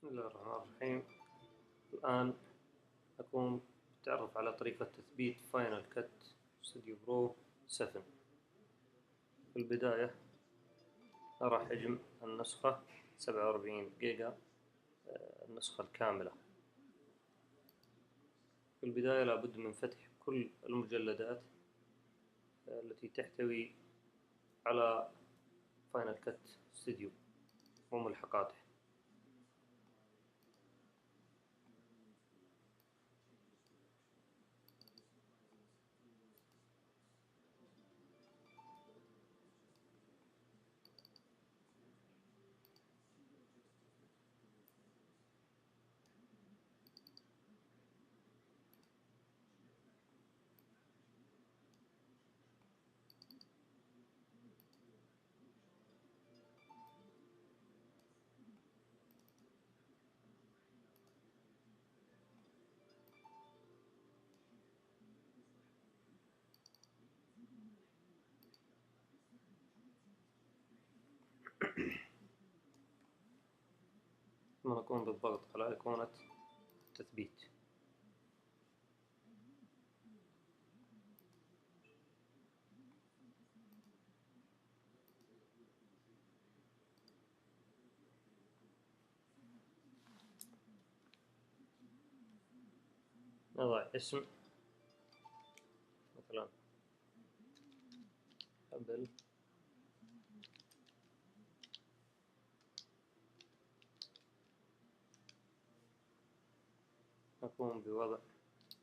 بسم الله الرحمن الرحيم. الآن أقوم بالتعرف على طريقة تثبيت فاينل كت ستديو برو 7. في البداية نرى حجم النسخة 47 جيجا، النسخة الكاملة. في البداية لابد من فتح كل المجلدات التي تحتوي على فاينل كت ستديو وملحقاته. ثم نقوم بالضغط على أيقونة تثبيت. نضع اسم مثلا أبل، نقوم بوضع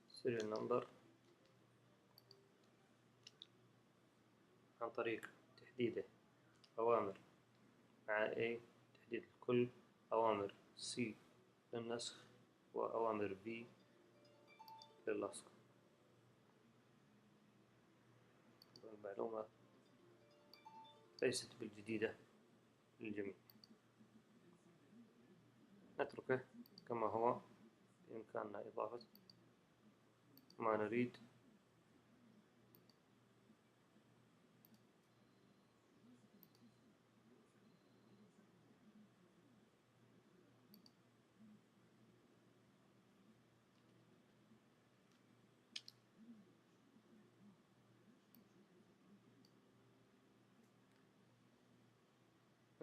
سيريال نمبر عن طريق تحديده أوامر مع A تحديد الكل، أوامر C للنسخ، وأوامر B للصق. المعلومة ليست بالجديدة للجميع، نتركه كما هو. بإمكاننا إضافة ما نريد.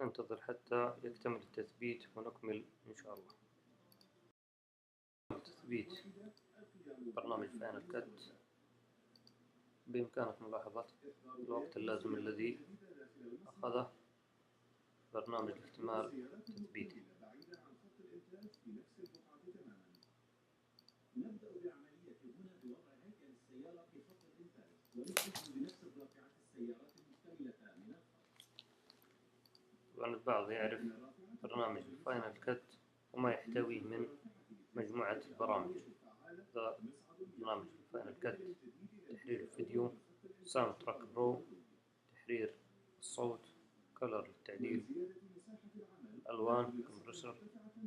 ننتظر حتى يكتمل التثبيت ونكمل إن شاء الله. تثبيت برنامج فاينل كت، بإمكانك ملاحظة الوقت اللازم الذي أخذه برنامج لاكتمال تثبيته. طبعا البعض يعرف برنامج فاينل كت وما يحتويه من مجموعة البرامج. برنامج فاينل كت تحرير الفيديو، ساوند تراك برو تحرير الصوت، كلر للتعديل الألوان، كمبرسور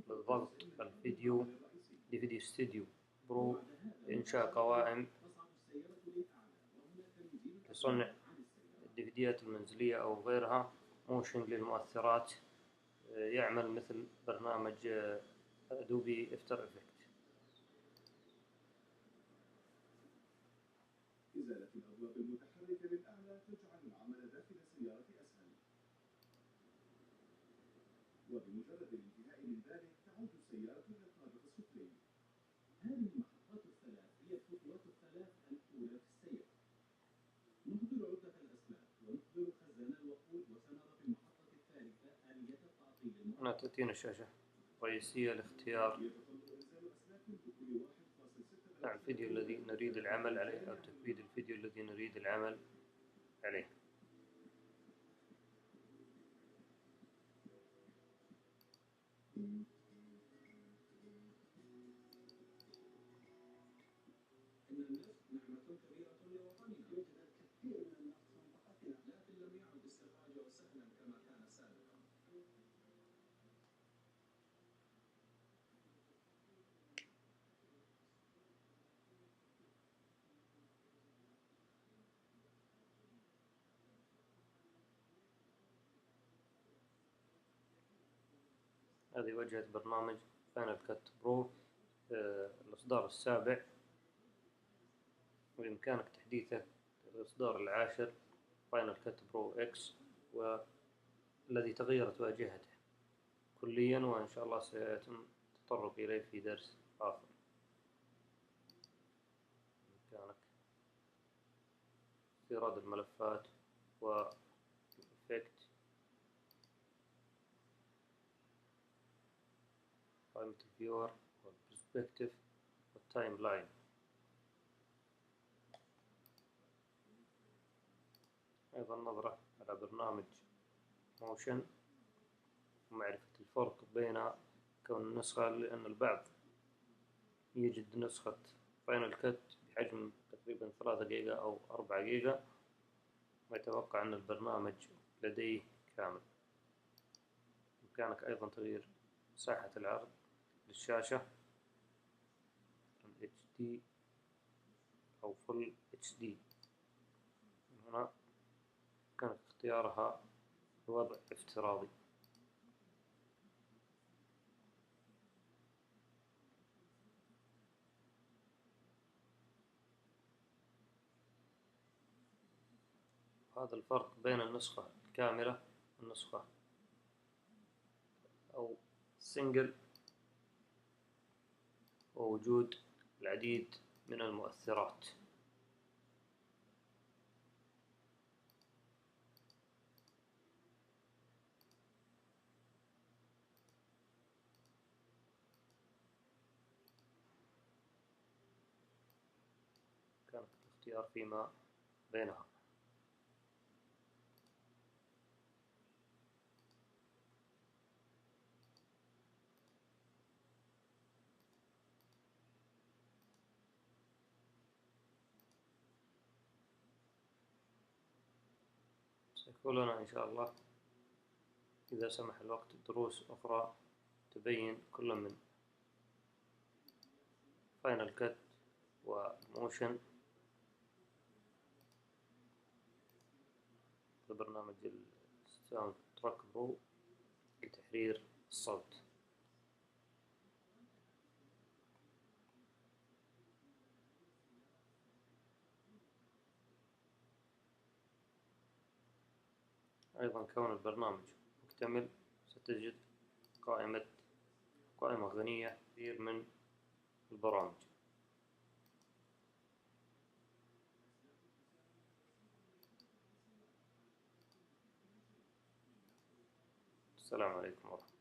للضغط الفيديو، DVD ستديو برو لإنشاء قوائم لصنع الديفيديات المنزلية أو غيرها، موشن للمؤثرات، يعمل مثل برنامج أدوبي افتر افكت. إزالة الأبواب المتحركة للأعلى تجعل العمل داخل السيارة أسهل، وبمجرد الانتهاء من ذلك تعود السيارة إلى الطابق السفلي. هذه المحطات الثلاث هي الخطوات الثلاث الأولى في السير. نحضر عدة الأسلاك ونحضر خزان الوقود، وسنرى في المحطة الثالثة آلية التعطيل. هنا تأتينا الشاشة الرئيسية لاختيار الفيديو الذي نريد العمل عليه أو تكبيد الفيديو الذي نريد العمل عليه. إن النفط نعمة كبيرة لوطننا. يوجد الكثير من النفط في منطقتنا، لكن لم يعد استخراجه سهلا كما كان سابقا. هذه واجهة برنامج فاينل كات برو الإصدار السابع، وبإمكانك تحديثه الإصدار العاشر فاينل كات برو إكس، والذي تغيرت واجهته كليا، وإن شاء الله سيتم التطرق إليه في درس آخر. بإمكانك استيراد الملفات والإفكت، قائمة الفيور والبرسبكتيف والتايم لاين. أيضا نظرة على برنامج موشن ومعرفة الفرق بين كون النسخة، لأن البعض يجد نسخة فاينل كات بحجم تقريبا 3 جيجا أو 4 جيجا، ويتوقع أن البرنامج لديه كامل. بإمكانك أيضا تغيير مساحة العرض للشاشة HD أو Full HD. من هنا بإمكانك اختيارها بوضع افتراضي. هذا الفرق بين النسخة الكاملة والنسخة أو سنجل، ووجود العديد من المؤثرات. كان الاختيار فيما بينها. سيكون لنا إن شاء الله إذا سمح الوقت دروس أخرى تبين كل من فاينل كات وموشن وبرنامج الساوند تراك برو لتحرير الصوت. أيضا كون البرنامج مكتمل ستجد قائمة غنية كثير من البرامج. السلام عليكم ورحمة الله.